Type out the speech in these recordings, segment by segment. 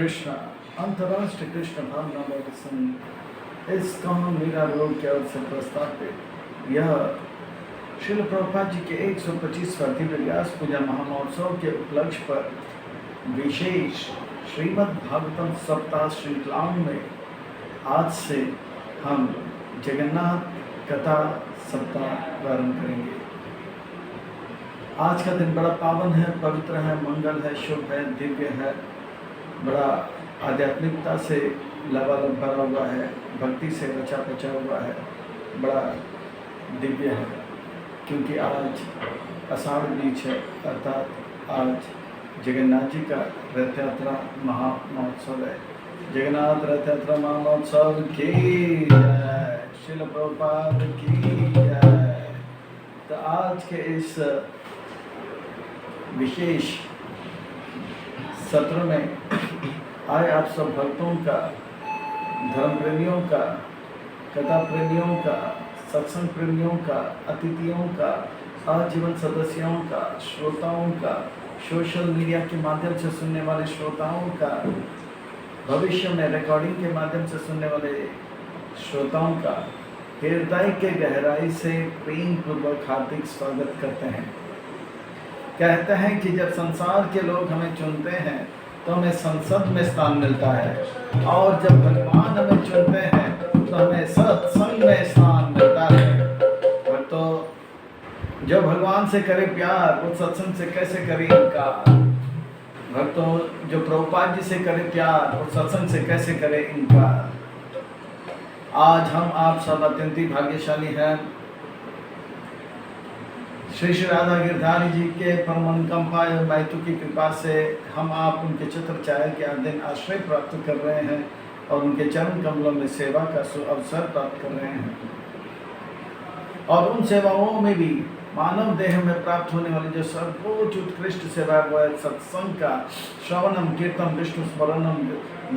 कृष्णा अंतर्राष्ट्रीय कृष्ण भावना संघ ISKCON Meera road के ओर से प्रस्तावित यह श्रील प्रभुपाद जी के 125वां दिव्य व्यास पूजा महामहोत्सव के उपलक्ष्य पर विशेष श्रीमद् भागवतम सप्ताह श्रृंखलाओं में आज से हम जगन्नाथ कथा सप्ताह प्रारंभ करेंगे। आज का दिन बड़ा पावन है, पवित्र है, मंगल है, शुभ है, दिव्य है, बड़ा आध्यात्मिकता से लबालब भरा हुआ है, भक्ति से रचा पचा हुआ है, बड़ा दिव्य है, क्योंकि आज आषाढ़ बीज है, अर्थात आज जगन्नाथ जी का रथ यात्रा महामहोत्सव है। जगन्नाथ रथ यात्रा महामहोत्सव की जय, श्रील प्रभुपाद की जय। तो आज के इस विशेष सत्र में आए आप सब भक्तों का, धर्म प्रेमियों का, कथा प्रेमियों का, सत्संग प्रेमियों का, अतिथियों का, आजीवन सदस्यों का, श्रोताओं का, सोशल मीडिया के माध्यम से सुनने वाले श्रोताओं का, भविष्य में रिकॉर्डिंग के माध्यम से सुनने वाले श्रोताओं का हृदय के गहराई से प्रेम पूर्वक हार्दिक स्वागत करते हैं। कहते हैं कि जब संसार के लोग हमें चुनते हैं तो हमें संसद में स्थान मिलता है, और जब भगवान हमें चुनते हैं तो हमें सत्संग में स्थान मिलता है। तो जो भगवान से करे प्यार वो सत्संग से कैसे करे इनकार। भक्तों, जो प्रभुपाद जी से करे प्यार वो सत्संग से कैसे करे इनकार। आज हम आप सब अत्यंत ही भाग्यशाली हैं। श्री श्री राधा गिरधारी जी के परम अनुकंपा एवं महत्व की कृपा से हम आप उनके चित्र छाया के अध्ययन आश्रय प्राप्त कर रहे हैं और उनके चरण कमलों में सेवा का अवसर प्राप्त कर रहे हैं। और उन सेवाओं में भी मानव देह में प्राप्त होने वाली जो सर्वोच्च उत्कृष्ट सेवा है सत्संग का, श्रवणम कीर्तन विष्णु स्मरणम,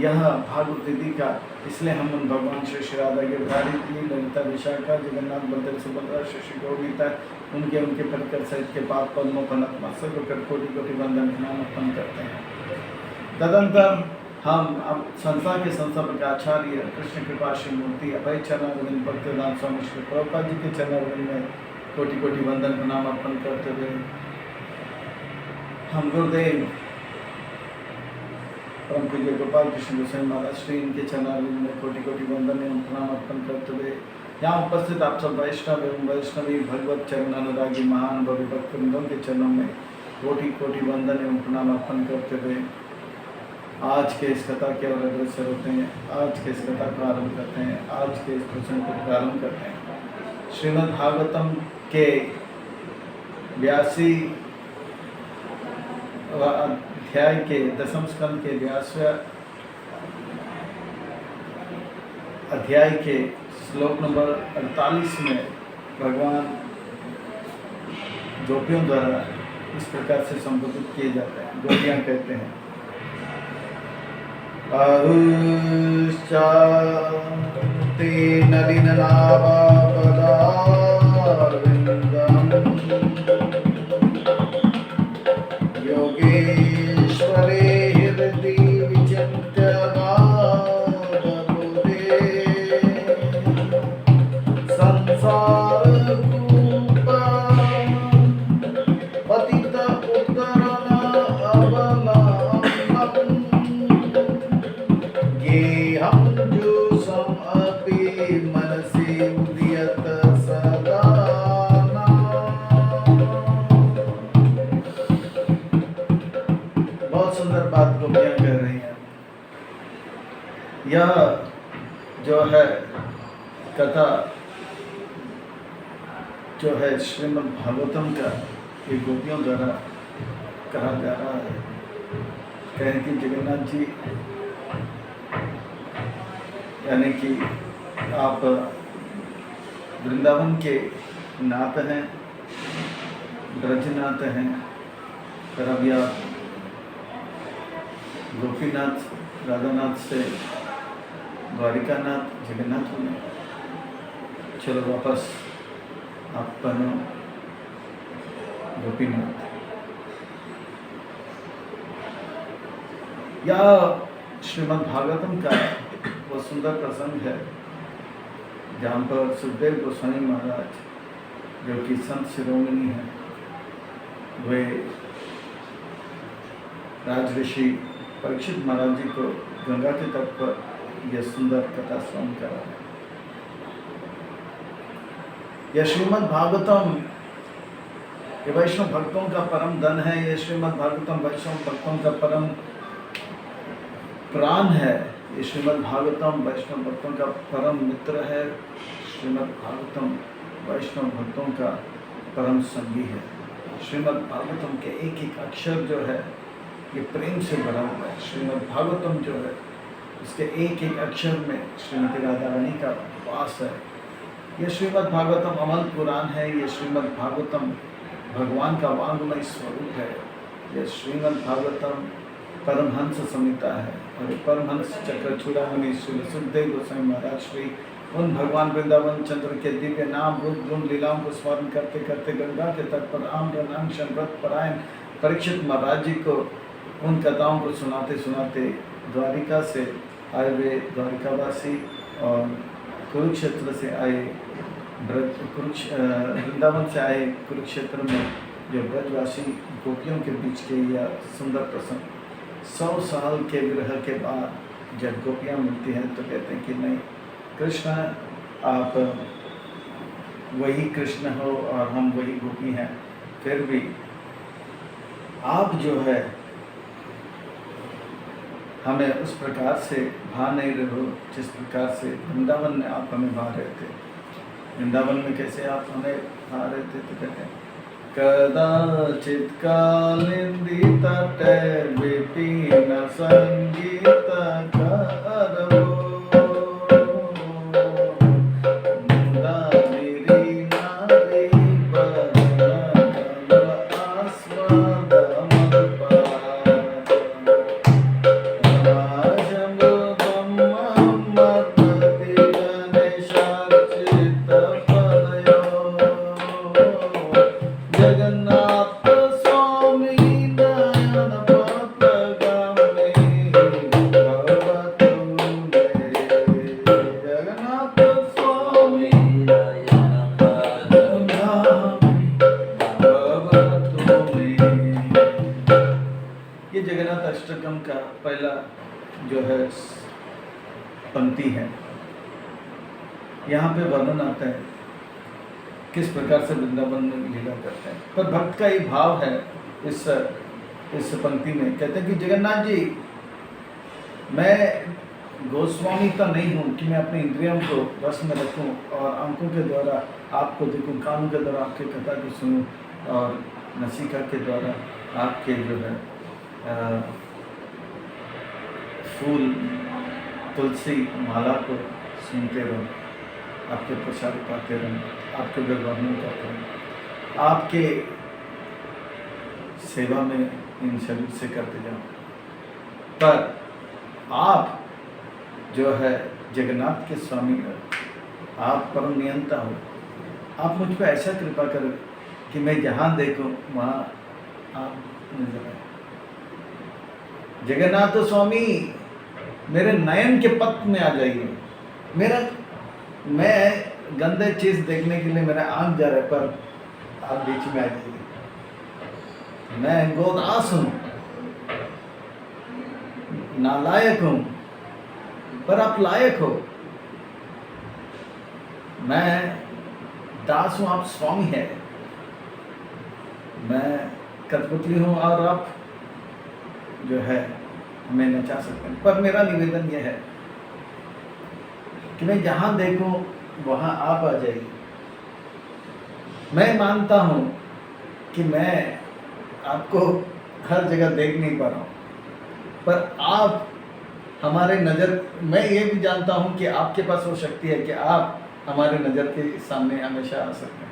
यह भागवत विधि का। इसलिए हम उन भगवान श्री श्री राधा गिरधारी जी, ललिता विशाखा, जगन्नाथ बलदेव सुभद्रा, श्री गौरीता, उनके परिकर सहित के पाप पद्मों पर नतमस्तक होकर कोटि कोटि वंदन प्रणाम अर्पण करते हैं। तदंतर हम अब संस्था के संस्थापक आचार्य कृष्ण कृपा श्री मूर्ति अभय चरणारविंद भक्तिवेदांत स्वामी श्री प्रभुपाद जी के चरणारविंद में कोटि कोटि वंदन प्रणाम अर्पण करते हुए हम गुरुदेव परम पूज्य गोपाल कृष्ण गोस्वामी महाराज श्री इनके चरणारविंद में कोटि कोटि वंदन एवं प्रणाम अर्पण करते हुए यहाँ उपस्थित आप सब वैष्णव एवं वैष्णवी भगवत चरण अनुरागी महानुभवी भक्तवृंदों के चरणों में कोटि कोटि वंदन एवं प्रणाम अर्पण करते हुए आज के इस कथा के और अग्रसर होते हैं। आज के इस कथा को आरम्भ करते हैं। आज के इस प्रसंग को प्रारंभ करते हैं। श्रीमद् भागवतम के 82 अध्याय के 10वें स्कंद के 82वें अध्याय के श्लोक नंबर 48 में भगवान गोपियों द्वारा इस प्रकार से संबोधित किए जाते हैं। गोपियाँ कहते हैं, ते योगेश्वरे हृदि विचिन्त्य यह जो है कथा जो है श्रीमद् भागवतम का ये गोपियों द्वारा कहा जा रहा है। कहें कि जगन्नाथ जी यानी कि आप वृंदावन के नाथ हैं, ब्रजनाथ हैं, पर अभी आप गोपीनाथ राधानाथ से द्वारिकानाथ जगन्नाथ होंगे। चलो वापस आप बनो गोपीनाथ। या श्रीमद् भागवतम का वो सुंदर प्रसंग है जहाँ पर सुखदेव गोस्वामी महाराज जो कि संत शिरोमणि हैं, वे राज ऋषि परीक्षित महाराज जी को गंगा के तट पर यह सुंदर कथा श्रवण करा है। यह श्रीमद् भागवतम ये वैष्णव भक्तों का परम धन है। ये श्रीमद् भागवतम वैष्णव भक्तों का परम प्राण है। ये श्रीमद् भागवतम वैष्णव भक्तों का परम मित्र है। श्रीमद् भागवतम वैष्णव भक्तों का परम संगी है। श्रीमद् भागवतम के एक एक अक्षर जो है ये प्रेम से भरा हुआ है। श्रीमद् भागवतम जो है इसके एक एक अक्षर में श्रीमती राधा रानी का वास है। ये श्रीमद् भागवतम अमल पुराण है। ये श्रीमद् भागवतम भगवान का वांगमय स्वरूप है। यह श्रीमद् भागवतम परमहंस संहिता है और ये परमहंस चक्र चूड़ामणि श्री सुखदेव गोस्वामी महाराज श्री उन भगवान वृंदावन चंद्र के दिव्य नाम रूप गुण लीलाओं को स्मरण करते करते गंगा के तट पर आम्रनांशन व्रत परायण परीक्षित महाराज जी को उन कथाओं को सुनाते सुनाते द्वारिका से आए हुए द्वारिकावासी और कुरुक्षेत्र से आए वृंदावन से आए कुरुक्षेत्र में जो ब्रजवासी गोपियों के बीच के यह सुंदर प्रसंग 100 साल के विरह के बाद जब गोपियाँ मिलती हैं तो कहते हैं कि नहीं कृष्ण आप वही कृष्ण हो और हम वही गोपी हैं, फिर भी आप जो है हमें उस प्रकार से भा नहीं रहे हो जिस प्रकार से वृंदावन में आप हमें भा रहे थे। वृंदावन में कैसे आप हमें भा रहे थे तो कहते हैं कदाचित कालिंदी तटे विपिन संगीत करवो का पहला जो है पंक्ति है। यहाँ पे वर्णन आता है किस प्रकार से वृंदावन में लीला करते हैं, पर भक्त का ये भाव है इस पंक्ति में। कहते हैं कि जगन्नाथ जी मैं गोस्वामी तो नहीं हूँ कि मैं अपने इंद्रियों को वश में रखूँ और आंखों के द्वारा आपको देखूँ, कानों के द्वारा आपकी कथा को सुनूँ और नसिका के द्वारा आपके जो है फूल तुलसी माला को सुनते रहो, आपके प्रसाद पाते रहो, आपके वर्णन करते रहो, आपके सेवा में इन शरीर से करते जाओ। पर आप जो है जगन्नाथ के स्वामी हो, आप परम नियंता हो, आप मुझ पर ऐसा कृपा करो कि मैं जहाँ देखूँ वहाँ आप नजर आए। जगन्नाथ स्वामी मेरे नयन के पथ में आ जाइए। मैं गंदे चीज देखने के लिए मेरा आंख जा रहा है, पर आप बीच में आ जाइए। मैं गोदास हूँ, नालायक हूँ, पर आप लायक हो। मैं दास हूँ, आप स्वामी है। मैं कठपुतली हूँ और आप जो है हमें नचा सकते हैं, पर मेरा निवेदन यह है कि मैं जहाँ देखूँ वहाँ आप आ जाइए। मैं मानता हूँ कि मैं आपको हर जगह देख नहीं पा रहा हूँ, पर आप हमारे नज़र, मैं ये भी जानता हूँ कि आपके पास वो शक्ति है कि आप हमारे नज़र के सामने हमेशा आ सकते हैं।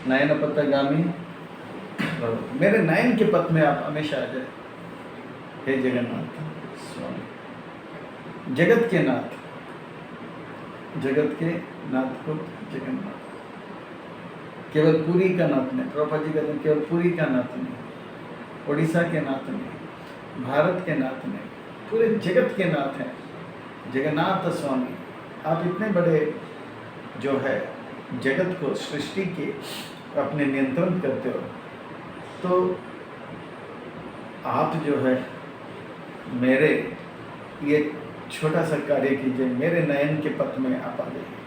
नयन पथगामी, मेरे नयन के पथ में आप हमेशा आ जाए। हे जगन्नाथ स्वामी, जगत के नाथ, जगत के नाथ को जगन्नाथ, केवल पुरी का नाथ नहीं। प्रभुपाद जी कहते केवल पुरी का नाथ नहीं, उड़ीसा के नाथ नहीं, भारत के नाथ नहीं, पूरे जगत के नाथ हैं, जगन्नाथ स्वामी। आप इतने बड़े जो है जगत को, सृष्टि के अपने नियंत्रण करते हो, तो आप जो है मेरे ये छोटा सा कार्य कीजिए, मेरे नयन के पथ में आप आ जाइए।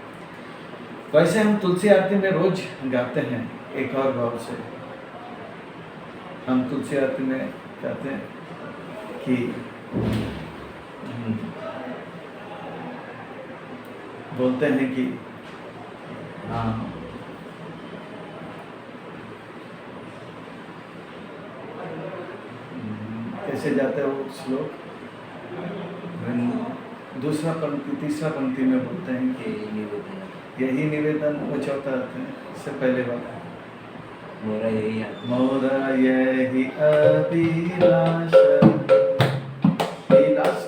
वैसे हम तुलसी आरती में रोज गाते हैं एक और भाव से। हम तुलसी आरती में कहते हैं कि बोलते हैं कि कैसे जाते हो श्लोक, दूसरा पंक्ति तीसरा पंक्ति में बोलते हैं कि यही निवेदन, वो चौथा अर्थ है, इससे पहले वाला मोरा यही अभिलाष विलास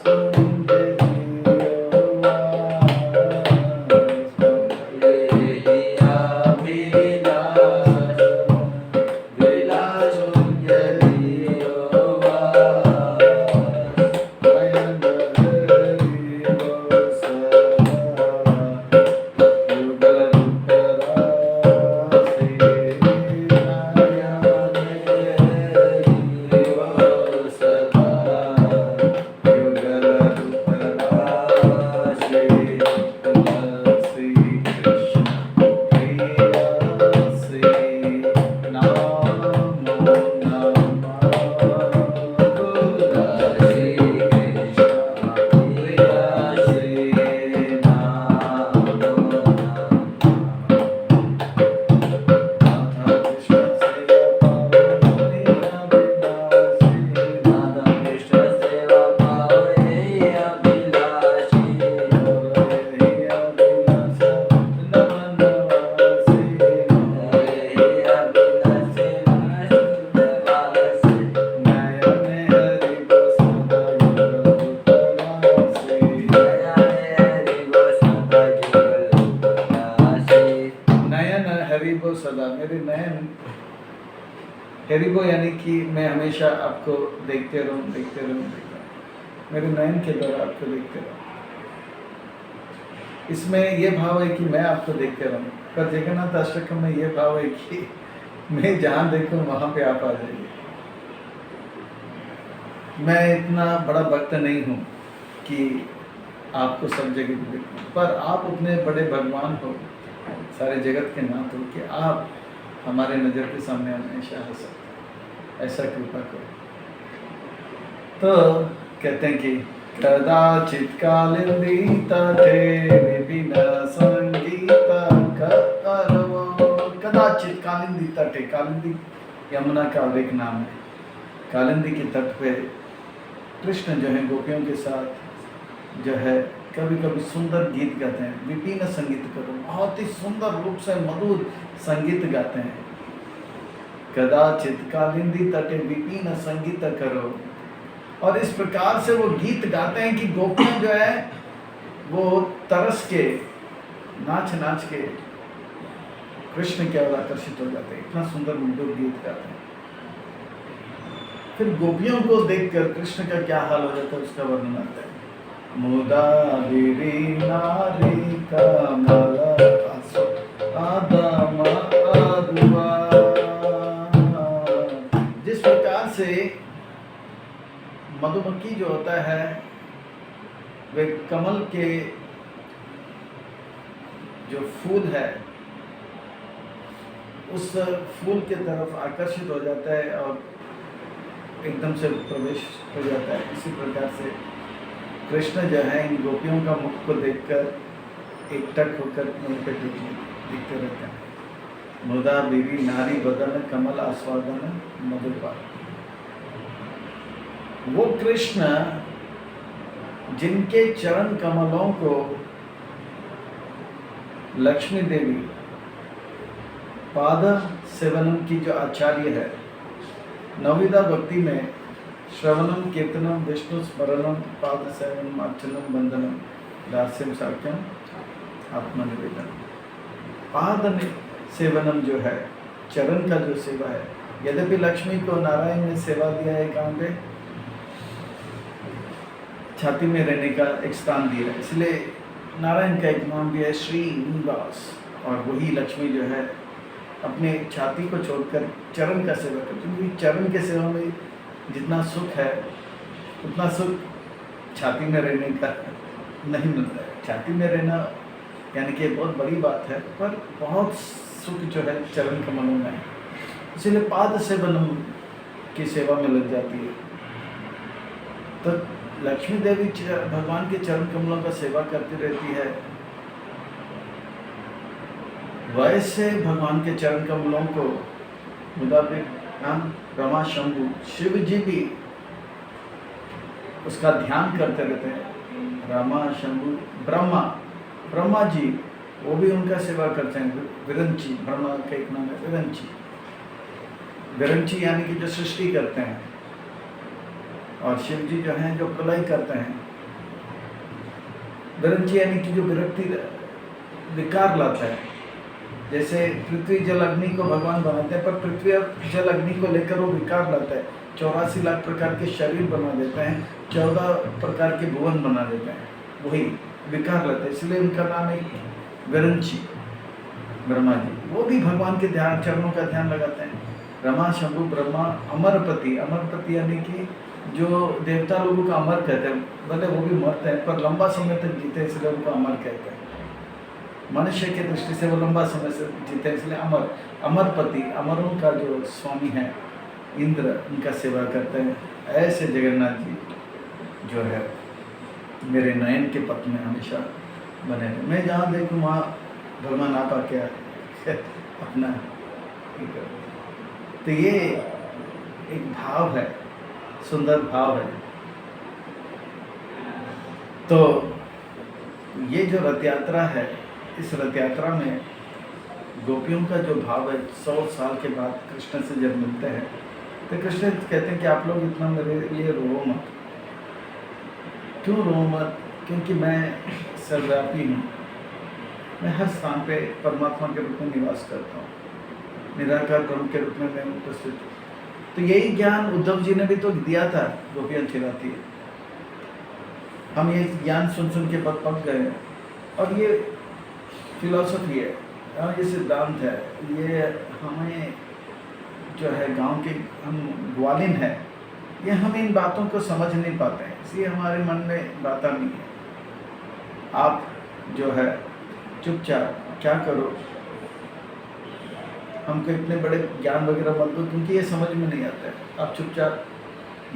हेरिबो, यानी कि मैं हमेशा आपको देखते रहूं, मेरे नयन के द्वारा आपको देखते रहूं। इसमें ये भाव है कि मैं आपको देखते रहूं, पर जगन्नाथ अष्टकम में ये भाव है कि मैं जहाँ देखूं वहाँ पे आप आ जाइए। मैं इतना बड़ा भक्त नहीं हूँ कि आपको सब जगह देखूं, पर आप उतने बड़े भगवान हो, सारे जगत के नाथ हो कि आप हमारे नज़र के सामने हमेशा हो सकते, ऐसा कृपा करो। तो कहते हैं कि कदाचित कालिंदी तटे विपिन संगीता करो। कदाचित कालिंदी तटे, कालिंदी यमुना का एक नाम है। कालिंदी के तट पे कृष्ण जो है गोपियों के साथ जो है कभी कभी सुंदर गीत गाते हैं। विपिन संगीत करो, बहुत ही सुंदर रूप से मधुर संगीत गाते हैं। कदाचित कालिंदी तटे विपिन संगीत करो, और इस प्रकार से वो गीत गाते हैं कि गोपियां जो है वो तरस के नाच नाच के कृष्ण की ओर आकर्षित हो जाते हैं। इतना सुंदर मधुर गीत गाते हैं। फिर गोपियों को देखकर कृष्ण का क्या हाल हो जाता है उसका वर्णन आता है। मुदा नारी कमल आदम अरुआ। जिस प्रकार से मधुमक्खी जो होता है वे कमल के जो फूल है उस फूल के तरफ आकर्षित हो जाता है और एकदम से प्रवेश हो जाता है, इसी प्रकार से कृष्ण जो है इन गोपियों का मुख को देखकर एकटक होकर उन पे दिखते रहते हैं। मुदा बीवी नारी बदन कमल आस्वादन मधुपा। वो कृष्ण जिनके चरण कमलों को लक्ष्मी देवी पाद सेवनम की जो आचार्य है, नवविधा भक्ति में श्रवणम कीर्तनम विष्णु स्मरणम पाद सेवनम अर्चनम वंदनम दास्यम साक्ष्यम आत्मनिवेदन। पाद सेवनम जो है चरण का जो सेवा है, यद्यपि लक्ष्मी को नारायण ने सेवा दिया है काम पे, छाती में रहने का एक स्थान दिया है। इसलिए नारायण का एक नाम भी है श्रीनिवास, और वही लक्ष्मी जो है अपने छाती को छोड़कर चरण का सेवा करती है, क्योंकि चरण के सेवा में जितना सुख है उतना सुख छाती में रहने का नहीं मिलता है। छाती में रहना यानी कि बहुत बड़ी बात है, पर बहुत सुख जो है चरण कमलों में है। इसीलिए पाद सेवनम की सेवा में लग जाती है। तो लक्ष्मी देवी भगवान के चरण कमलों का सेवा करती रहती है। वैसे भगवान के चरण कमलों को मुताबिक हम रमा शंभु शिव जी भी उसका ध्यान करते रहते हैं। रमा शंभु ब्रह्मा जी वो भी उनका सेवा करते हैं। विरंची, ब्रह्मा का एक नाम है विरंची। विरंची यानी कि जो सृष्टि करते हैं, और शिव जी जो हैं जो प्रलय करते हैं। विरंची यानी कि जो विरक्ति विकार लाता है। जैसे पृथ्वी जल अग्नि को भगवान बनाते हैं, पर पृथ्वी और जल अग्नि को लेकर वो विकार लाता है। 84 लाख प्रकार के शरीर बना देते हैं, 14 प्रकार के भुवन बना देते हैं, वही विकार लाता है। इसलिए उनका नाम है विरंची, ब्रह्मा जी। वो भी भगवान के ध्यान चरणों का ध्यान लगाते हैं। रमा शंभु ब्रह्मा अमरपति, अमरपति यानी कि जो देवता लोगों का अमर कहते हैं, भले वो भी मरते हैं पर लंबा समय तक जीते, इसलिए उनको अमर कहते हैं। मनुष्य की दृष्टि से वो लंबा समय से जीते, इसलिए अमर। अमरपति, अमरों का जो स्वामी है इंद्र, उनका सेवा करते हैं। ऐसे जगन्नाथ जी जो है मेरे नयन के पथ में हमेशा बने रहे। मैं जहाँ देखूँ वहाँ भगवान आप आके अपना। तो ये एक भाव है, सुंदर भाव है। तो ये जो रथ यात्रा है, इस रथ यात्रा में गोपियों का जो भाव है, 100 साल के बाद कृष्ण से जब मिलते हैं तो कृष्ण कहते हैं कि आप लोग इतना मेरे लिए रो मत। क्यों रो मत? क्योंकि मैं सर्वव्यापी हूँ, मैं हर स्थान पे परमात्मा के रूप में निवास करता हूँ, निराकार ब्रह्म के रूप में मैं उपस्थित हूँ। तो यही ज्ञान उद्धव जी ने भी तो दिया था गोपियाँ चिल्लाती है। हम ये ज्ञान सुन सुन के पक गए, और ये फिलॉसफी है, ये सिद्धांत है, ये हमें जो है गांव के हम ग्वालिन है, ये हम इन बातों को समझ नहीं पाते हैं, इसलिए हमारे मन में बात नहीं है। आप जो है चुपचाप क्या करो, हमको इतने बड़े ज्ञान वगैरह मत दो, क्योंकि ये समझ में नहीं आता है। आप चुपचाप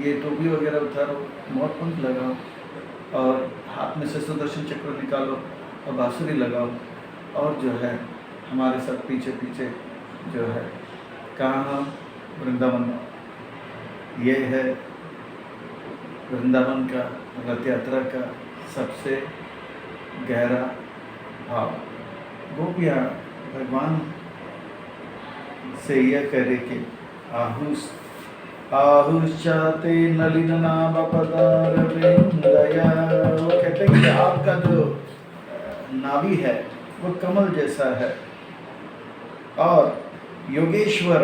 ये टोपी वगैरह उतारो, मोर पंख लगाओ, और हाथ में से सुदर्शन चक्र निकालो और बांसुरी लगाओ, और जो है हमारे साथ पीछे पीछे जो है कहाँ वृंदावन में। ये है वृंदावन का रथ यात्रा का सबसे गहरा भाव। गोपियाँ भगवान से यह करे कि आहुश्चाते नलिन नाम पदार विंदया। वो कहते हैं कि आपका जो नाभि है वो कमल जैसा है, और योगेश्वर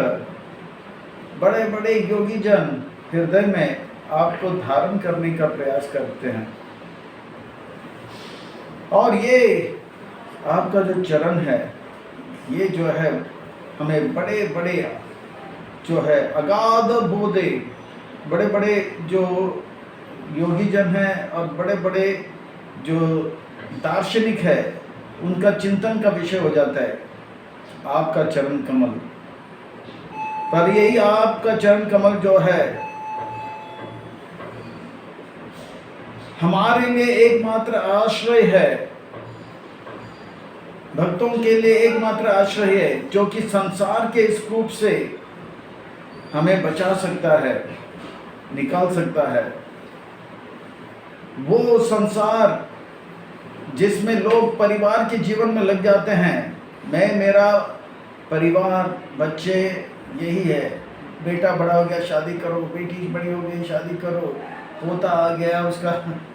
बड़े बड़े योगी जन हृदय में आपको धारण करने का प्रयास करते हैं। और ये आपका जो चरण है, ये जो है हमें बड़े बड़े जो है अगाध बोधे, बड़े बड़े जो योगी जन हैं और बड़े बड़े जो दार्शनिक है, उनका चिंतन का विषय हो जाता है आपका चरण कमल। पर यही आपका चरण कमल जो है हमारे लिए एकमात्र आश्रय है, भक्तों के लिए एकमात्र आश्रय है, जो कि संसार के इस कूप से हमें बचा सकता है, निकाल सकता है। वो संसार जिसमें लोग परिवार के जीवन में लग जाते हैं, मैं मेरा परिवार बच्चे यही है, बेटा बड़ा हो गया शादी करो, बेटी बड़ी हो गई शादी करो, पोता आ गया उसका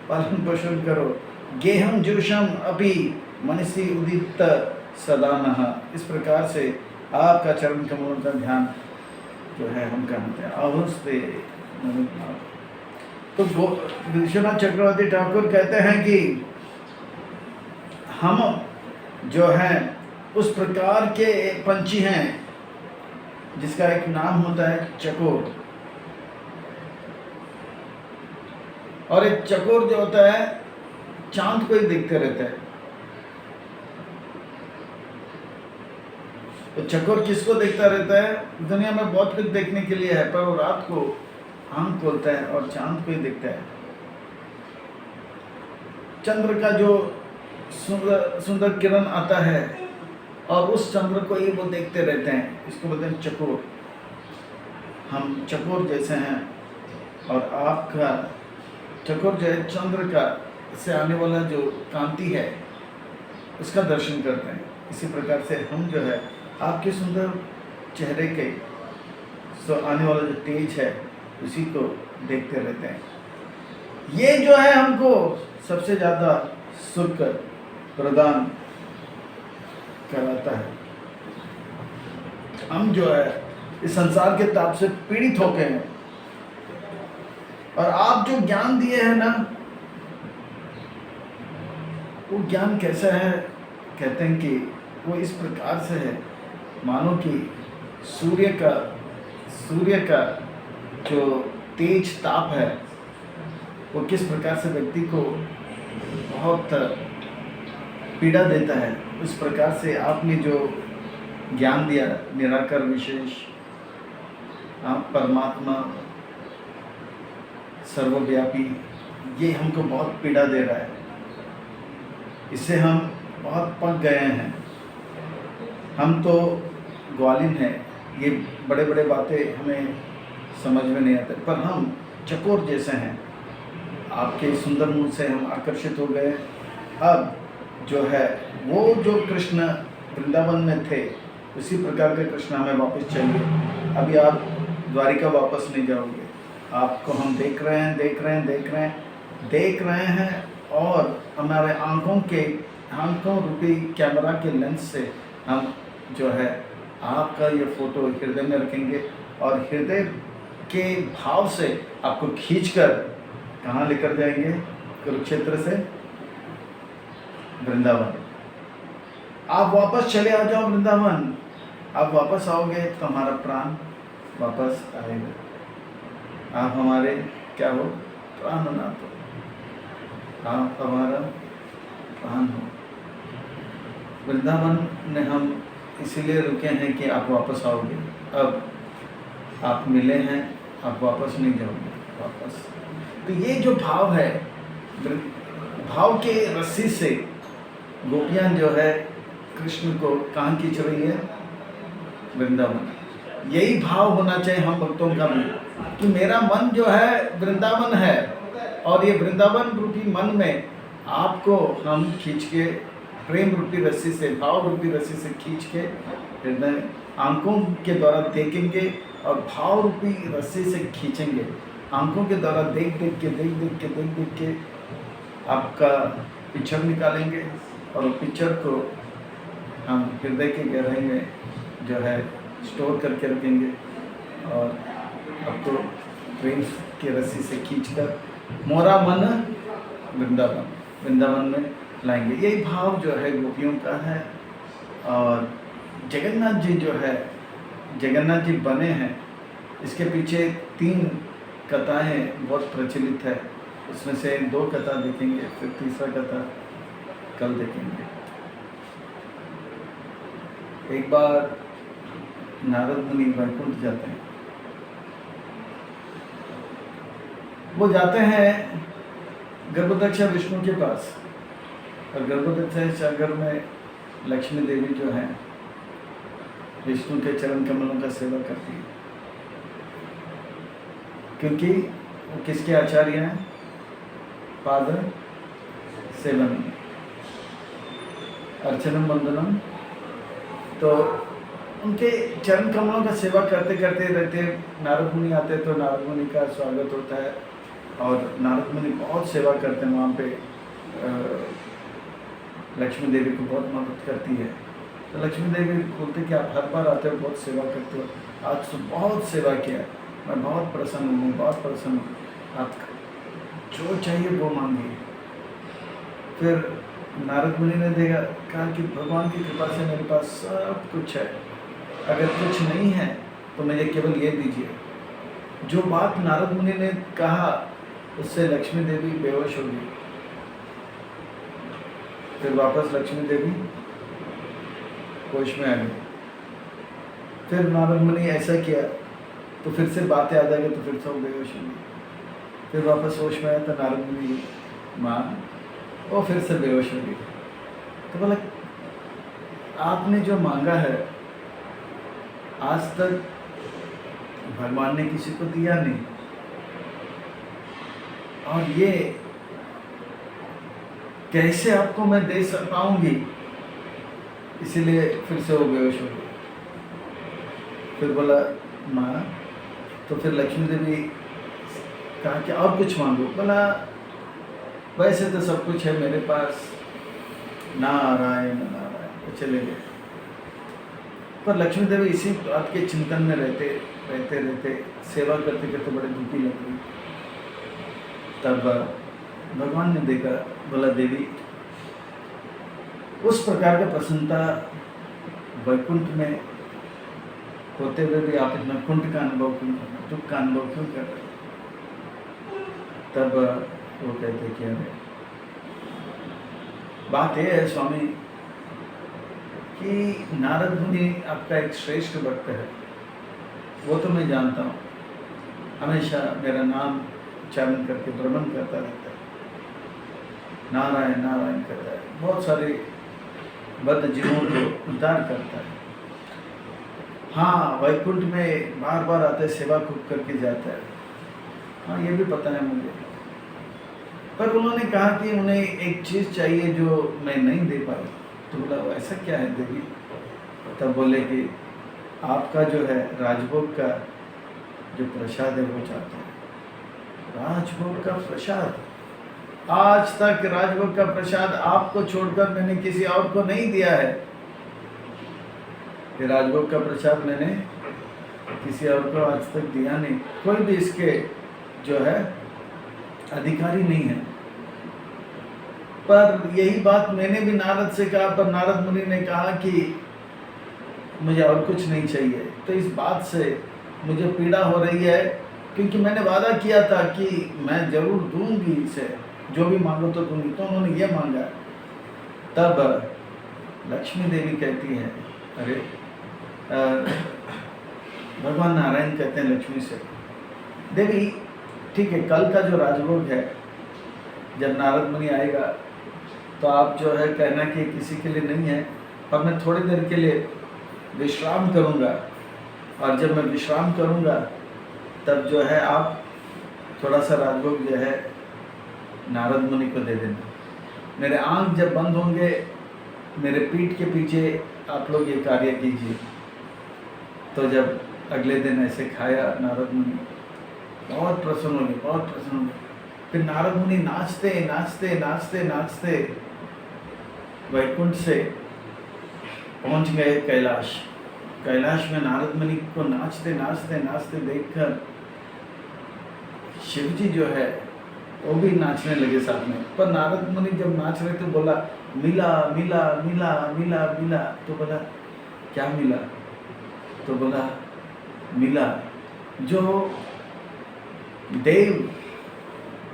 पालन पोषण करो, गेहम जुषम अभी मनसी उदित सदा नहा। इस प्रकार से आपका चरण कमलों का ध्यान जो है हम करते हैं। आहुस्ते तो विश्वनाथ चक्रवर्ती ठाकुर कहते हैं कि हम जो हैं उस प्रकार के पंछी हैं जिसका एक नाम होता है चकोर। और एक चकोर जो होता है चांद को ही देखते रहता है। तो चकोर किसको देखता रहता है? दुनिया में बहुत कुछ देखने के लिए है, पर वो रात को आंख खोलता है और चांद को ही देखता है। चंद्र का जो सुंदर सुंदर किरण आता है और उस चंद्र को ही वो देखते रहते हैं, इसको बोलते हैं चकोर। हम चकोर जैसे हैं और आपका चकोर जो है चंद्र का से आने वाला जो कांति है उसका दर्शन करते हैं। इसी प्रकार से हम जो है आपके सुंदर चेहरे के आने वाला जो तेज है उसी को देखते रहते हैं। ये जो है हमको सबसे ज़्यादा सुख प्रदान कराता है। हम जो है इस संसार के ताप से पीड़ित हो गए हैं और आप जो ज्ञान दिए हैं ना, वो ज्ञान कैसा है? कहते हैं कि वो इस प्रकार से है मानो कि सूर्य का जो तेज ताप है वो किस प्रकार से व्यक्ति को बहुत पीड़ा देता है, उस प्रकार से आपने जो ज्ञान दिया निराकार विशेष, आप परमात्मा सर्वव्यापी, ये हमको बहुत पीड़ा दे रहा है। इससे हम बहुत पक गए हैं। हम तो ग्वालिन हैं, ये बड़े बड़े बातें हमें समझ में नहीं आते, पर हम चकोर जैसे हैं। आपके सुंदर मुख से हम आकर्षित हो गए। अब जो है वो जो कृष्ण वृंदावन में थे उसी प्रकार के कृष्ण हमें वापस चाहिए। अभी आप द्वारिका वापस नहीं जाओगे। आपको हम देख रहे हैं और हमारे आंखों रूपी कैमरा के लेंस से हम जो है आपका ये फोटो हृदय में रखेंगे और हृदय के भाव से आपको खींचकर कहाँ लेकर जाएंगे? कुरुक्षेत्र से वृंदावन। आप वापस चले आ जाओ वृंदावन। आप वापस आओगे तो हमारा प्राण वापस आएगा। आप हमारे क्या हो? प्राणनाथ हो। आप हमारा प्राण हो। वृंदावन में हम इसीलिए रुके हैं कि आप वापस आओगे। अब आप मिले हैं, आप वापस नहीं जाओगे वापस। तो ये जो भाव है, भाव के रस्सी से गोपियाँ जो है कृष्ण को कहाँ खींच रही है? वृंदावन। यही भाव होना चाहिए हम भक्तों का भी कि मेरा मन जो है वृंदावन है और ये वृंदावन रूपी मन में आपको हम खींच के प्रेम रूपी रस्सी से, भाव रूपी रस्सी से खींच के हृदय आंखों के द्वारा देखेंगे और भाव रूपी रस्सी से खींचेंगे। आंखों के द्वारा देख देख के आपका पिक्चर निकालेंगे और पिक्चर को हम हृदय के गहराई में जो है स्टोर करके रखेंगे और आपको प्रेम की रस्सी से खींचकर मोरा मन वृंदावन में लाएंगे। यही भाव जो है गोपियों का है। और जगन्नाथ जी जो है, जगन्नाथ जी बने हैं, इसके पीछे 3 कथाएं बहुत प्रचलित है। उसमें से 2 कथा देखेंगे, फिर तीसरा कथा कल देखेंगे। एक बार नारद मुनि वैकुंठ जाते हैं। वो जाते हैं गर्भदक्ष विष्णु के पास और गर्भदक्ष सागर में लक्ष्मी देवी जो है विष्णु के चरण कमलों का सेवा करती है, क्योंकि वो किसके आचार्य हैं? पाद सेवन अर्चनम वंदनम। तो उनके चरण कमलों का सेवा करते करते रहते नारद मुनि आते, तो नारद मुनि का स्वागत होता है और नारद मुनि बहुत सेवा करते हैं। वहाँ पे लक्ष्मी देवी को बहुत मदद करती है। तो लक्ष्मी देवी बोलते कि आप हर बार आते हो, बहुत सेवा करते हो, आज तो बहुत सेवा किया, मैं बहुत प्रसन्न हूँ, बहुत प्रसन्न हूँ। आप जो चाहिए वो मांगिए। फिर नारद मुनि ने देखा, कहा कि भगवान की कृपा से मेरे पास सब कुछ है, अगर कुछ नहीं है तो मुझे केवल ये दीजिए। जो बात नारद मुनि ने कहा उससे लक्ष्मी देवी बेहोश हो गई। फिर वापस लक्ष्मी देवी होश में आ गई। फिर नारद मुनि ऐसा किया तो फिर से बात याद आ गई, तो फिर से वो बेहोश हो गई। फिर वापस होश में आया तो नारद मुनि माँ वो फिर से बेहोश हो गई। तो बोला, आपने जो मांगा है आज तक भगवान ने किसी को दिया नहीं, और ये कैसे आपको मैं दे पाऊंगी, इसीलिए फिर से वो बेहोश हो गई। फिर बोला, माँ तो फिर लक्ष्मी देवी कहा कि और कुछ मांगो। बोला, वैसे तो सब कुछ है मेरे पास, नारायण नारायण। तो चले गए। पर लक्ष्मी देवी इसी बात के चिंतन में रहते रहते रहते सेवा करते करते बड़े दुखी लग गई। तब भगवान ने देखा, बोला, देवी उस प्रकार का प्रसन्नता वैकुंठ में होते हुए भी आप इतना कुंठ का अनुभव क्यों कर रहे, दुख का अनुभव क्यों कर रहे? तब वो कहते कि अरे बात यह है स्वामी कि नारद मुनि आपका एक श्रेष्ठ भक्त है, वो तो मैं जानता हूँ, हमेशा मेरा नाम उच्चारण करके भ्रमण करता रहता है, नारायण नारायण करता है, बहुत सारे बद्ध जीवों को उद्धार करता है। हाँ, वैकुंठ में बार बार आते, सेवा खूब करके जाता है, हाँ ये भी पता है मुझे। पर उन्होंने कहा कि उन्हें एक चीज़ चाहिए जो मैं नहीं दे पाई। तो बोला, ऐसा क्या है देवी? तब बोले कि आपका जो है राजभोग का जो प्रसाद है वो चाहते हैं। राजभोग का प्रसाद? आज तक राजभोग का प्रसाद आपको छोड़कर मैंने किसी और को नहीं दिया है। ये राजभोग का प्रसाद मैंने किसी और को आज तक दिया नहीं, कोई भी इसके जो है अधिकारी नहीं है। पर यही बात मैंने भी नारद से कहा, पर नारद मुनि ने कहा कि मुझे और कुछ नहीं चाहिए। तो इस बात से मुझे पीड़ा हो रही है, क्योंकि मैंने वादा किया था कि मैं जरूर दूंगी इसे, जो भी मांगो तो दूंगी। तो उन्होंने ये मांगा। तब लक्ष्मी देवी कहती है, अरे भगवान नारायण कहते हैं लक्ष्मी से, देवी ठीक है, कल का जो राजभोग है जब नारद मुनि आएगा तो आप जो है कहना कि किसी के लिए नहीं है, और मैं थोड़ी देर के लिए विश्राम करूंगा, और जब मैं विश्राम करूंगा तब जो है आप थोड़ा सा राजभोग जो है नारद मुनि को दे देना। मेरे आँख जब बंद होंगे मेरे पीठ के पीछे आप लोग ये कार्य कीजिए। तो जब अगले दिन ऐसे खाया नारद मुनि, बहुत प्रसन्न हो गए, बहुत प्रसन्न हो गए। फिर नारद मुनि नाचते नाचते नाचते नाचते वैकुंठ से पहुंच गए कैलाश। कैलाश में नारद मुनि को नाचते नाचते नाचते देखकर शिव जी जो है वो भी नाचने लगे साथ में। पर नारद मुनि जब नाच रहे थे बोला, मिला मिला मिला मिला मिला। तो बोला, क्या मिला? तो बोला, मिला जो देव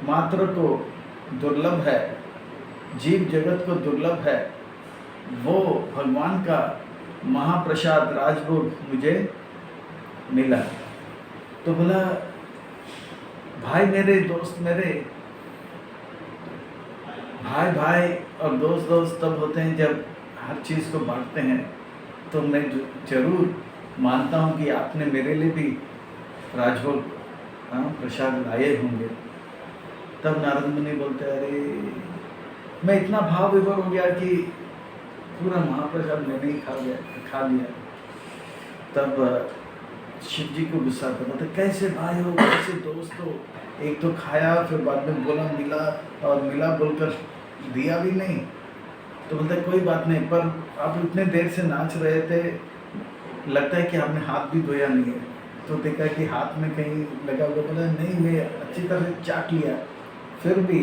मात्र को दुर्लभ है, जीव जगत को दुर्लभ है, वो भगवान का महाप्रसाद राजभोग मुझे मिला। तो बोला, भाई मेरे, दोस्त मेरे, भाई भाई और दोस्त दोस्त तब होते हैं जब हर चीज़ को बांटते हैं। तो मैं जरूर मानता हूँ कि आपने मेरे लिए भी राजभोग प्रसाद लाए होंगे। तब नारद मुनि बोलते, अरे मैं इतना भाव विभोर हो गया कि पूरा महाप्रसाद मैंने ही खा लिया। तब शिव जी को गुस्सा आता, मतलब कैसे भाई हो, कैसे दोस्त हो, एक तो खाया फिर बाद में बोला मिला, और मिला बोलकर दिया भी नहीं। तो बोलते कोई बात नहीं, पर आप इतने देर से नाच रहे थे, लगता है कि आपने हाथ भी धोया नहीं है। तो देखा कि हाथ में कहीं लगा हुआ, बोला नहीं, मैं अच्छी तरह चाट लिया। फिर भी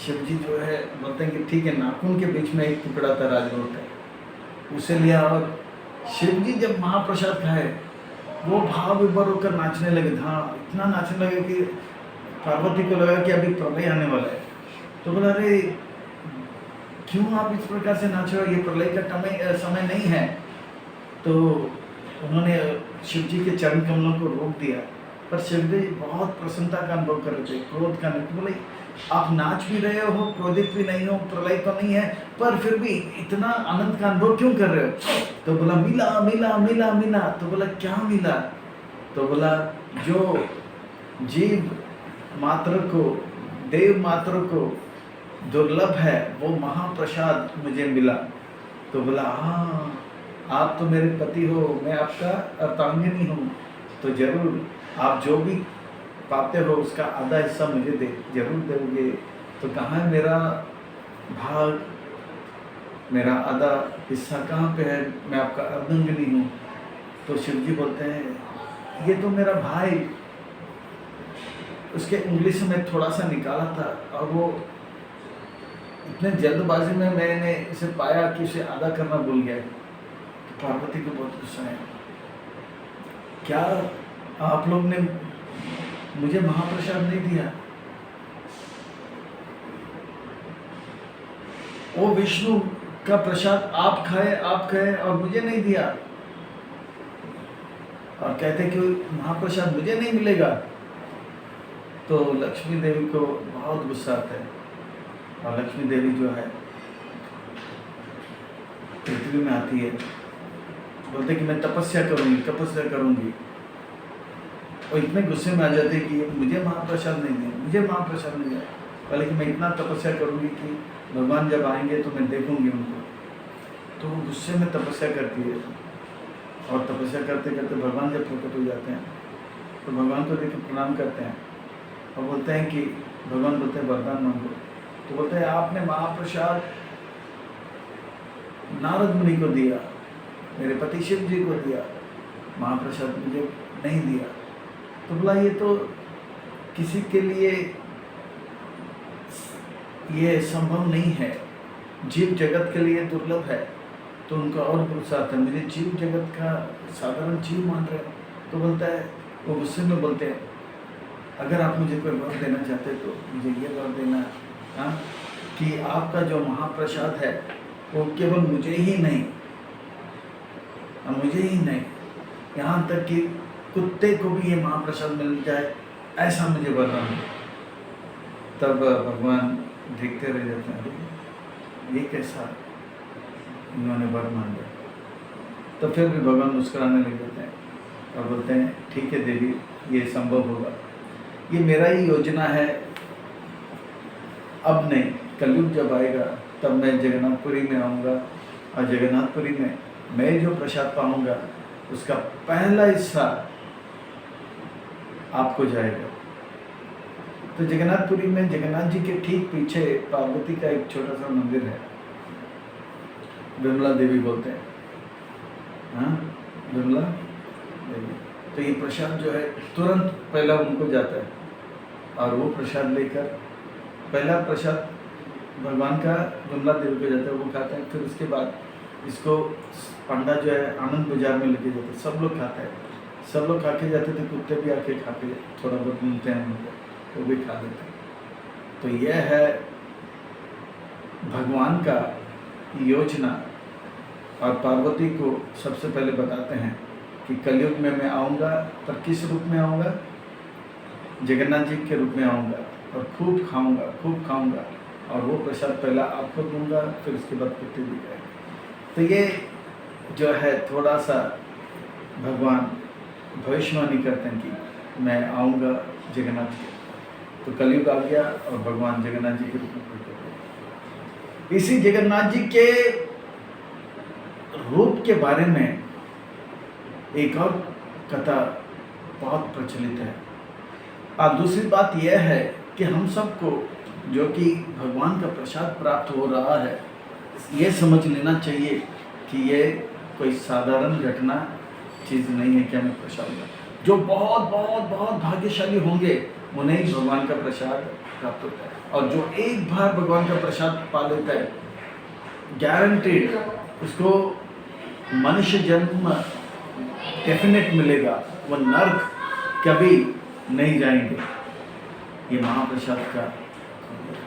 शिव जी जो है बोलते हैं कि ठीक है, नाखून के बीच में एक टुकड़ा था राजरोट का, उसे लिया और शिव जी जब महाप्रसाद खाए वो भाव विभोर होकर नाचने लगे। हाँ, इतना नाचने लगे कि पार्वती को लगा कि अभी प्रलय आने वाला है। तो बोला, अरे क्यों आप इस प्रकार से नाच रहे हो, ये प्रलय का समय नहीं है। तो उन्होंने शिव जी के चरण कमलों को रोक दिया, पर शिव जी बहुत प्रसन्नता का अनुभव कर रहे थे, क्रोध का नहीं। बोले, आप नाच भी रहे हो, क्रोधित भी नहीं हो, प्रलय तो नहीं है, पर फिर भी इतना आनंद का अनुभव क्यों कर रहे हो। तो बोला, मिला मिला मिला मिला। तो बोला, क्या मिला। तो बोला, जो जीव मात्र को, देव मात्र को दुर्लभ है वो महाप्रसाद मुझे मिला। तो बोला, हाँ, आप तो मेरे पति हो, मैं आपका अर्धांगिनी हूँ, तो जरूर आप जो भी पाते हो उसका आधा हिस्सा मुझे जरूर दोगे। तो कहाँ है मेरा भाग, मेरा आधा हिस्सा कहाँ पे है, मैं आपका अर्धांगिनी हूँ। तो शिव जी बोलते हैं, ये तो मेरा भाई, उसके उंगली से मैं थोड़ा सा निकाला था और वो इतने जल्दबाजी में मैंने इसे पाया कि उसे आधा करना भूल गया। तो पार्वती को बहुत गुस्सा है, क्या आप लोग ने मुझे महाप्रसाद नहीं दिया। वो विष्णु का प्रसाद आप खाए और मुझे नहीं दिया, और कहते कि महाप्रसाद मुझे नहीं मिलेगा। तो लक्ष्मी देवी को बहुत गुस्सा आता है, और लक्ष्मी देवी जो है पृथ्वी में आती है, बोलते कि मैं तपस्या करूंगी। और इतने गुस्से में आ जाते कि मुझे महाप्रसाद नहीं दिया, पहले कि मैं इतना तपस्या करूंगी कि भगवान जब आएंगे तो मैं देखूंगी उनको। तो वो गुस्से में तपस्या करती है, और तपस्या करते करते भगवान जब प्रकट हो जाते हैं तो भगवान को देख के प्रणाम करते हैं और बोलते हैं कि भगवान बोलते हैं वरदान मांगो। तो बोलते हैं, आपने महाप्रसाद नारद मुनि को दिया, मेरे पति शिव जी को दिया, महाप्रसाद मुझे नहीं दिया। तो बोला, ये तो किसी के लिए ये संभव नहीं है, जीव जगत के लिए दुर्लभ है। तो उनका और गुस्सा आता है, मुझे जीव जगत का साधारण जीव मान रहे हो। तो बोलता है, वो गुस्से में बोलते हैं, अगर आप मुझे कोई वर देना चाहते तो मुझे ये वर देना, हाँ, कि आपका जो महाप्रसाद है वो केवल मुझे ही नहीं, यहाँ तक कि कुत्ते को भी ये महाप्रसाद मिल जाए, ऐसा मुझे वरदान दो। तब भगवान देखते रह जाते हैं, ये कैसा इन्होंने वर मांगा। तो फिर भी भगवान मुस्कुराने लग जाते हैं और बोलते हैं, ठीक है देवी, ये संभव होगा, ये मेरा ही योजना है, अब नहीं, कलयुग जब आएगा तब मैं जगन्नाथपुरी में आऊँगा, और जगन्नाथपुरी में मैं जो प्रसाद पाऊँगा उसका पहला हिस्सा आपको जाएगा। तो जगन्नाथपुरी में जगन्नाथ जी के ठीक पीछे पार्वती का एक छोटा सा मंदिर है, विमला देवी बोलते हैं, हाँ, विमला देवी। तो ये प्रसाद जो है तुरंत पहला उनको जाता है, और वो प्रसाद लेकर, पहला प्रसाद भगवान का विमला देवी को जाता है, वो खाते हैं। फिर उसके बाद इसको पंडा जो है आनंद बाजार में लेके जाते हैं, सब लोग खाते हैं, सब लोग खा के जाते थे, कुत्ते भी आके खा के थोड़ा बहुत मिलते हैं उनको, वो भी खा लेते हैं। तो यह है भगवान का योजना। और पार्वती को सबसे पहले बताते हैं कि कलयुग में मैं आऊँगा, पर किस रूप में आऊँगा, जगन्नाथ जी के रूप में आऊँगा, और खूब खाऊँगा, और वो प्रसाद पहला आपको दूंगा, फिर उसके बाद कुत्ते भी खाएंगे। तो ये जो है थोड़ा सा भगवान भविष्यवाणी करते हैं कि मैं आऊँगा जगन्नाथ जी। तो कलयुग आ गया और भगवान जगन्नाथ जी के रूप में प्रकट हुए। इसी जगन्नाथ जी के रूप के बारे में एक और कथा बहुत प्रचलित है। और दूसरी बात यह है कि हम सबको जो कि भगवान का प्रसाद प्राप्त हो रहा है, ये समझ लेना चाहिए कि ये कोई साधारण घटना चीज़ नहीं है कि हमें प्रसाद मिला। जो बहुत बहुत बहुत भाग्यशाली होंगे उन्हें ही भगवान का प्रसाद प्राप्त होता है। और जो एक बार भगवान का प्रसाद पा लेता है, गारंटेड उसको मनुष्य जन्म डेफिनेट मिलेगा, वो नर्क कभी नहीं जाएंगे। ये महाप्रसाद का,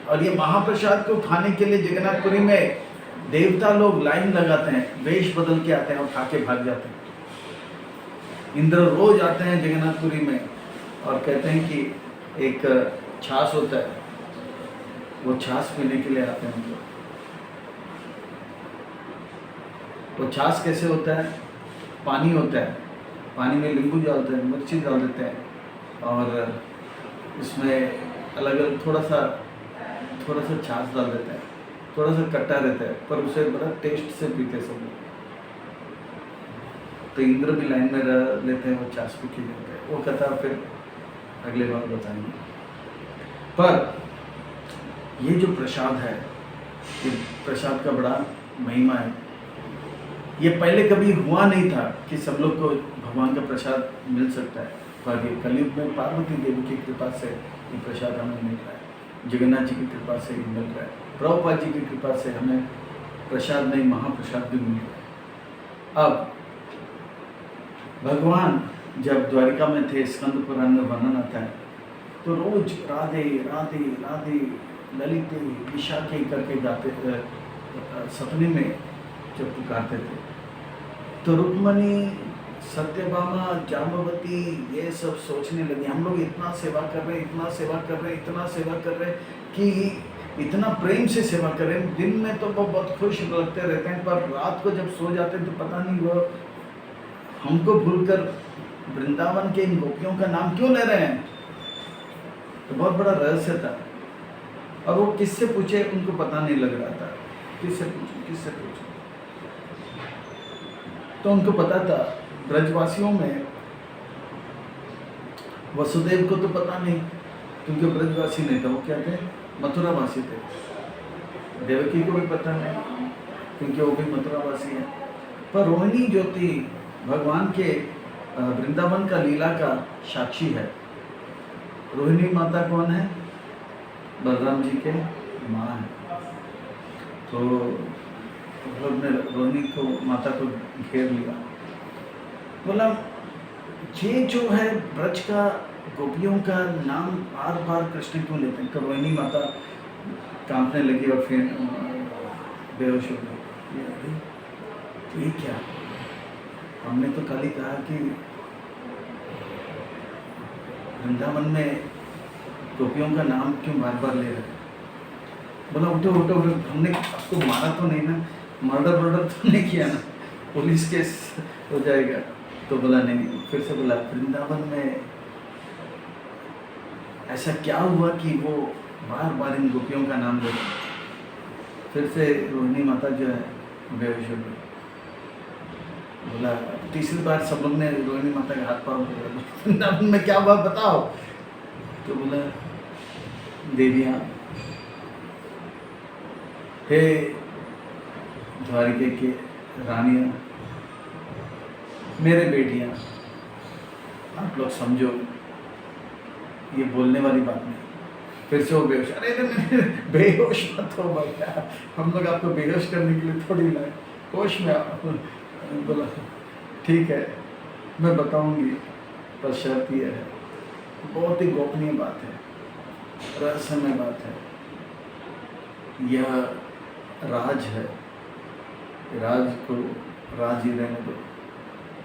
और ये महाप्रसाद को खाने के लिए जगन्नाथपुरी में देवता लोग लाइन लगाते हैं, वेश बदल के आते हैं और खा के भाग जाते हैं। इंद्र रोज आते हैं जगन्नाथपुरी में और कहते हैं कि एक छाछ होता है, वो छाछ पीने के लिए आते हैं। वो छाछ कैसे होता है? पानी होता है, पानी में नींबू डालते हैं, मिर्ची डाल देते हैं और उसमें अलग अलग थोड़ा सा छाछ डाल देते हैं, थोड़ा सा खट्टा रहता है, पर उसे बड़ा टेस्ट से पीते सब लोग। तो इंद्र भी लाइन में रह लेते हैं, वो छाछ पी के जाते हैं। वो कथा फिर अगले बार बताएंगे। पर ये जो प्रसाद है, ये प्रसाद का बड़ा महिमा है। ये पहले कभी हुआ नहीं था कि सब लोग को भगवान का प्रसाद मिल सकता है, पर ये कलयुग में पार्वती देवी की कृपा से ये प्रसाद हमें मिल रहा है, जगन्नाथ जी की कृपा से ये मिल रहा है, प्रभुपाद जी की कृपा से हमें प्रसाद नहीं महाप्रसाद भी मिल रहा है। अब भगवान जब द्वारिका में थे, स्कंद पुराण में वर्णन आता है, तो रोज राधे राधे राधे ललिते विशाखे करके गाते, सपने में जब पुकारते थे तो रुक्मणी, सत्यभामा, जाम्बवती ये सब सोचने लगी, हम लोग इतना सेवा कर रहे, इतना सेवा कर रहे, इतना सेवा कर रहे कि इतना प्रेम से सेवा कर रहे हैं। दिन में तो वो बहुत खुश लगते रहते हैं, पर रात को जब सो जाते हैं तो पता नहीं वो हमको भूलकर वृंदावन के इन गोपियों का नाम क्यों ले रहे हैं। तो बहुत बड़ा रहस्य था। और वो किससे पूछे, उनको पता नहीं लग रहा था, किससे पूछे। तो उनको पता था ब्रजवासियों में, वसुदेव को तो पता नहीं क्योंकि ब्रजवासी नहीं था, वो क्या थे, मथुरावासी थे। देवकी को भी पता नहीं क्योंकि वो भी मथुरावासी है। पर रोहिणी जो थी भगवान के वृंदावन का लीला का साक्षी है। रोहिणी माता कौन है? बलराम जी के माँ है। तो ने रोहिणी को माता को घेर लिया, बोला ये जो है ब्रज का गोपियों का नाम बार बार कृष्ण क्यों लेते हैं। तो रोहिणी माता कांपने लगी और फिर बेहोश हो गई। ये क्या, हमने तो कल ही कहा कि वृंदावन में गोपियों का नाम क्यों बार बार ले रहे हैं। बोला उठो उठो उठो, हमने आपको मारा तो नहीं ना, मर्डर तो नहीं किया ना, पुलिस केस हो जाएगा। तो बोला नहीं। फिर से बोला वृंदावन में ऐसा क्या हुआ कि वो बार बार इन गोपियों का नाम ले रहे। फिर से रोहिणी माता जो है बेहोश हो गई। बोला तीसरी बार सब लोग ने रोहिणी माता के हाथ पाँव पकड़ा, वृंदावन में क्या हुआ बताओ। तो बोला देवियाँ, हे द्वारिके के रानियाँ, मेरे बेटियाँ, आप लोग समझो ये बोलने वाली बात नहीं। फिर से वो बेहोश, अरे बेहोश मत हो भैया, हम लोग आपको बेहोश करने के लिए थोड़ी लाए, होश में आप। बोला ठीक है मैं बताऊंगी, पर शर्त यह है, बहुत ही गोपनीय बात है, रहस्यमय बात है, यह राज है, राज को राज ही रहने दो,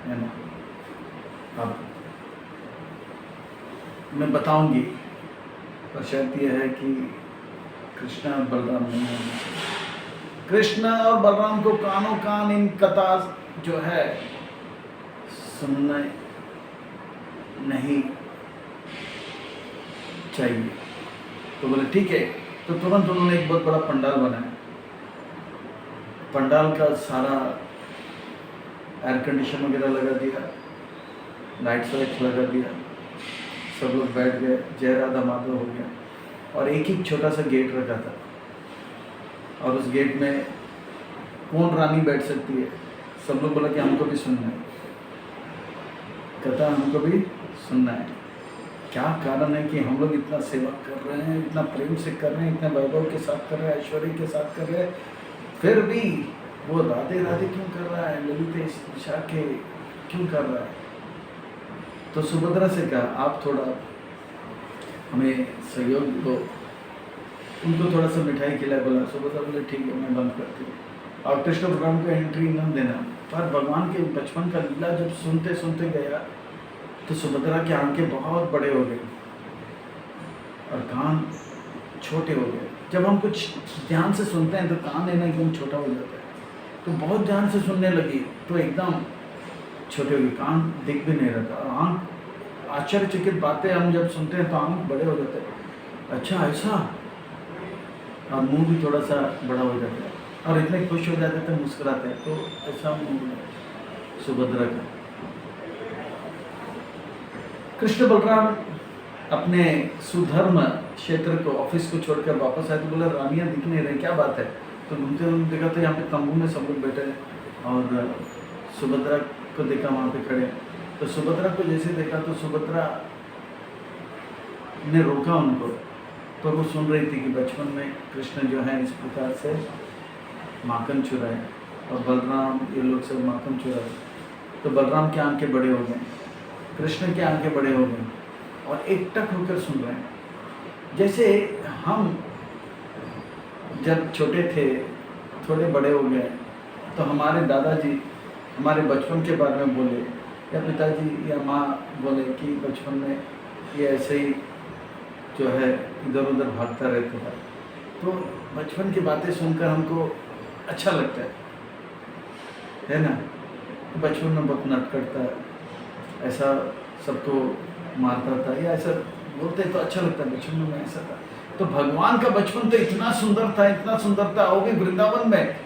है ना। अब मैं बताऊंगी, पर शर्त यह है कि कृष्ण और बलराम नहीं होंगे। कृष्ण और बलराम को कानों कान इन कथा जो है सुनना नहीं चाहिए। तो बोले ठीक है। तो तुरंत उन्होंने एक बहुत बड़ा पंडाल बनाया। पंडाल का सारा एयर कंडीशन वगैरह लगा दिया, लाइट्स वाइट्स लगा दिया, सब लोग बैठ गए, जय राधा माधव हो गया। और एक छोटा सा गेट रखा था, और उस गेट में कौन रानी बैठ सकती है। सब लोग बोला कि हमको भी सुनना है, कथा हमको भी सुनना है। क्या कारण है कि हम लोग इतना सेवा कर रहे हैं, इतना प्रेम से कर रहे हैं, इतने वैभव के साथ कर रहे हैं, ऐश्वर्य के साथ कर रहे हैं, फिर भी वो राधे राधे क्यों कर रहा है, ललितेश दिशा के क्यों कर रहा है? तो सुभद्रा से कहा आप थोड़ा हमें सहयोग दो, उनको थोड़ा सा मिठाई खिलाए। बोला सुभद्रा बोले ठीक है मैं बंद करती हूँ, और कृष्ण भगवान को एंट्री न देना। पर भगवान के बचपन का लीला जब सुनते सुनते गया तो सुभद्रा के आंखें बहुत बड़े हो गए और कान छोटे हो गए। जब हम कुछ ध्यान से सुनते हैं तो कान है ना एकदम छोटा हो जाता है, तो बहुत ध्यान से सुनने लगी तो एकदम छोटे हो गए, कान दिख भी नहीं रहता, और आँख आश्चर्यचकित बातें हम जब सुनते हैं तो आँख बड़े हो जाते हैं, अच्छा ऐसा, और मुंह भी थोड़ा सा बड़ा हो जाता है, और इतने खुश हो जाते थे मुस्कुराते हैं। तो ऐसा सुभद्रा का। कृष्ण बलराम अपने सुधर्म क्षेत्र को, ऑफिस को छोड़कर वापस आए तो बोला रानियाँ दिख नहीं रही, क्या बात है? तो घूमते हुए देखा तो यहाँ पे तंबू में सब लोग बैठे हैं और सुभद्रा को देखा वहाँ पे खड़े। तो सुभद्रा को जैसे देखा तो सुभद्रा ने रोका उनको, तो वो सुन रही थी कि बचपन में कृष्ण जो है इस प्रकार से माखन चुराए और बलराम ये लोग सब माखन चुराए। तो बलराम की आंखें बड़े हो गए, कृष्ण की आंखें बड़े हो गए और एकटक होकर सुन रहे हैं। जैसे हम जब छोटे थे, थोड़े बड़े हो गए, तो हमारे दादाजी हमारे बचपन के बारे में बोले, या पिताजी या माँ बोले कि बचपन में ये ऐसे ही जो है इधर उधर भागता रहता था, तो बचपन की बातें सुनकर हमको अच्छा लगता है ना? बचपन में बहुत नटखट था, ऐसा सबको मारता था या ऐसा बोलते तो अच्छा लगता है, बचपन में ऐसा था। तो भगवान का बचपन तो इतना सुंदर था, इतना सुंदर था, वो भी वृंदावन में।